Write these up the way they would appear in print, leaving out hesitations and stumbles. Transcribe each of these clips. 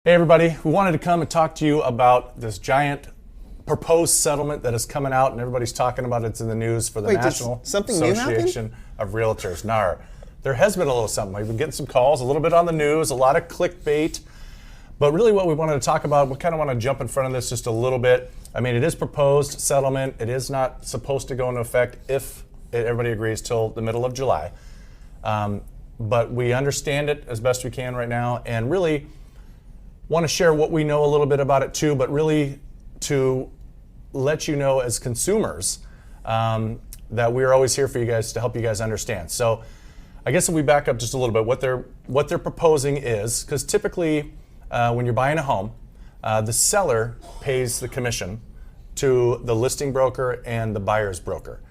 Hey everybody, we wanted to come and talk to you about this giant proposed settlement that is coming out and everybody's talking about it. It's in the news for the National Association of Realtors, NAR. There has been a little something. We've been getting some calls, a little bit on the news, a lot of clickbait. But really what we wanted to talk about, we kind of want to jump in front of this just a little bit. I mean, it is proposed settlement. It is not supposed to go into effect if everybody agrees till the middle of July. But we understand it as best we can right now and really want to share what we know a little bit about it too, but really to let you know as consumers that we're always here for you guys to help you guys understand. So I guess if we back up just a little bit, what they're proposing is, because typically when you're buying a home, the seller pays the commission to the listing broker and the buyer's broker.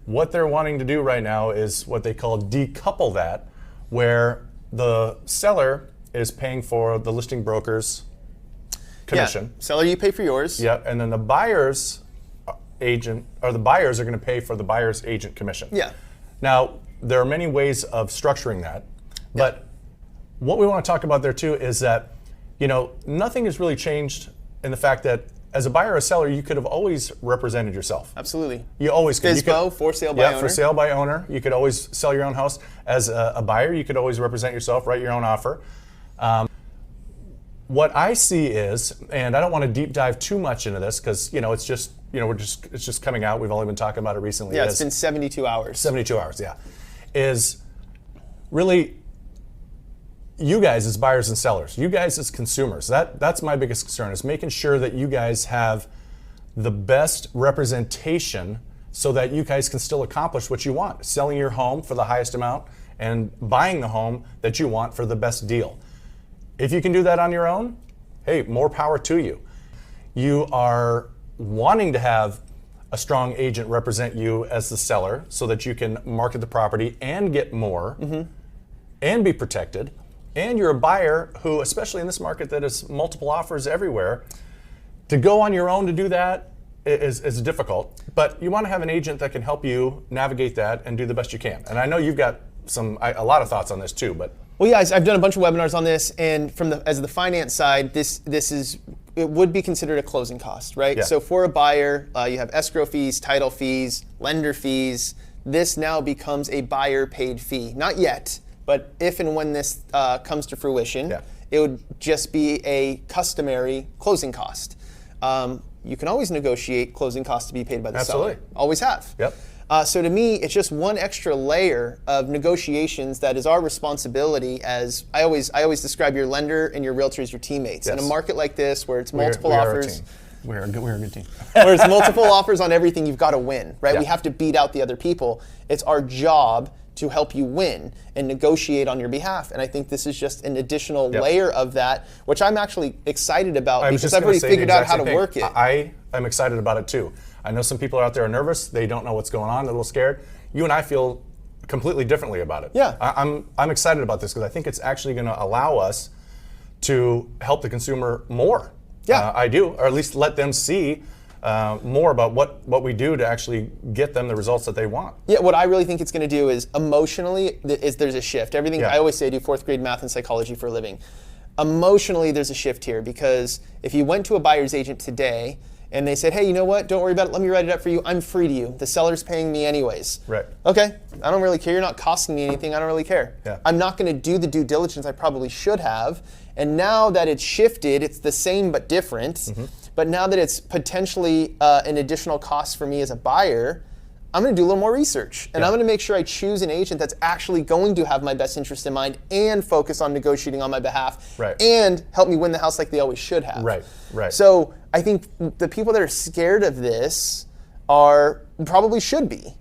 What they're wanting to do right now is what they call decouple that, where the seller is paying for the listing broker's commission. Yeah, seller, you pay for yours. Yeah, and then the buyer's agent, or the buyers are going to pay for the buyer's agent commission. Yeah. Now, there are many ways of structuring that, but what we want to talk about there too is that, you know, nothing has really changed in the fact that as a buyer or seller, you could have always represented yourself. Absolutely. You always could. FSBO, for sale by owner. Yeah, for sale by owner. You could always sell your own house. As a buyer, you could always represent yourself, write your own offer. What I see is, and I don't want to deep dive too much into this because, you know, it's just, you know, it's just coming out. We've only been talking about it recently. Yeah, it's been 72 hours. 72 hours, yeah. Is really you guys as buyers and sellers, you guys as consumers, that's my biggest concern, is making sure that you guys have the best representation so that you guys can still accomplish what you want, selling your home for the highest amount and buying the home that you want for the best deal. If you can do that on your own, hey, more power to you. You are wanting to have a strong agent represent you as the seller so that you can market the property and get more and be protected. And you're a buyer who, especially in this market that is multiple offers everywhere, to go on your own to do that is difficult. But you want to have an agent that can help you navigate that and do the best you can. And I know you've got a lot of thoughts on this too, but. Well, yeah, I've done a bunch of webinars on this, and as the finance side, it would be considered a closing cost, right? Yeah. So for a buyer, you have escrow fees, title fees, lender fees. This now becomes a buyer paid fee. Not yet, but if and when this comes to fruition, it would just be a customary closing cost. You can always negotiate closing costs to be paid by the seller. Always have. Yep. So to me, it's just one extra layer of negotiations that is our responsibility. As I always describe your lender and your realtor as your teammates. Yes. In a market like this, where it's multiple offers, we're a good team. where it's multiple offers on everything, you've got to win, right? Yeah. We have to beat out the other people. It's our job to help you win and negotiate on your behalf. And I think this is just an additional layer of that, which I'm actually excited about because I've already figured out how to work it. I'm excited about it too. I know some people out there are nervous. They don't know what's going on. They're a little scared. You and I feel completely differently about it. Yeah. I'm excited about this because I think it's actually going to allow us to help the consumer more. Yeah. I do, or at least let them see more about what we do to actually get them the results that they want. Yeah, what I really think it's going to do is emotionally, there's a shift. Everything I always say, I do fourth grade math and psychology for a living. Emotionally, there's a shift here because if you went to a buyer's agent today and they said, hey, you know what? Don't worry about it. Let me write it up for you. I'm free to you. The seller's paying me anyways. Right. Okay. I don't really care. You're not costing me anything. I don't really care. Yeah. I'm not going to do the due diligence I probably should have. And now that it's shifted, it's the same but different. But now that it's potentially an additional cost for me as a buyer, I'm going to do a little more research. And I'm going to make sure I choose an agent that's actually going to have my best interest in mind and focus on negotiating on my behalf and help me win the house like they always should have. Right. So I think the people that are scared of this probably should be.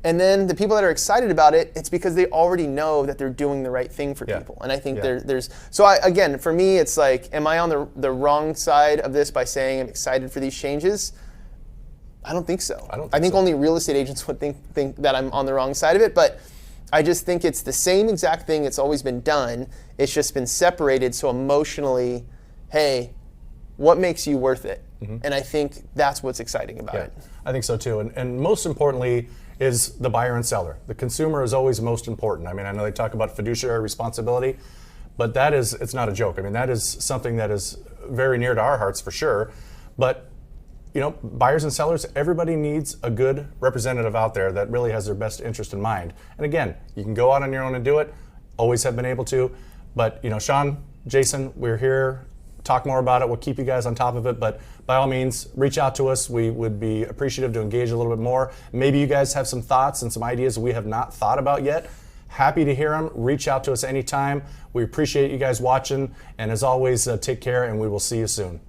And then the people that are excited about it, it's because they already know that they're doing the right thing for people. And I think again, for me, it's like, am I on the wrong side of this by saying I'm excited for these changes? I don't think so. I think only real estate agents would think that I'm on the wrong side of it, but I just think it's the same exact thing it's always been done. It's just been separated so emotionally, hey, what makes you worth it? And I think that's what's exciting about it. I think so too. And most importantly is the buyer and seller. The consumer is always most important. I mean, I know they talk about fiduciary responsibility, but it's not a joke. I mean, that is something that is very near to our hearts for sure. But buyers and sellers, everybody needs a good representative out there that really has their best interest in mind. And again, you can go out on your own and do it. Always have been able to. But Sean, Jason, we're here. Talk more about it. We'll keep you guys on top of it. But by all means, reach out to us. We would be appreciative to engage a little bit more. Maybe you guys have some thoughts and some ideas we have not thought about yet. Happy to hear them. Reach out to us anytime. We appreciate you guys watching. And as always, take care, and we will see you soon.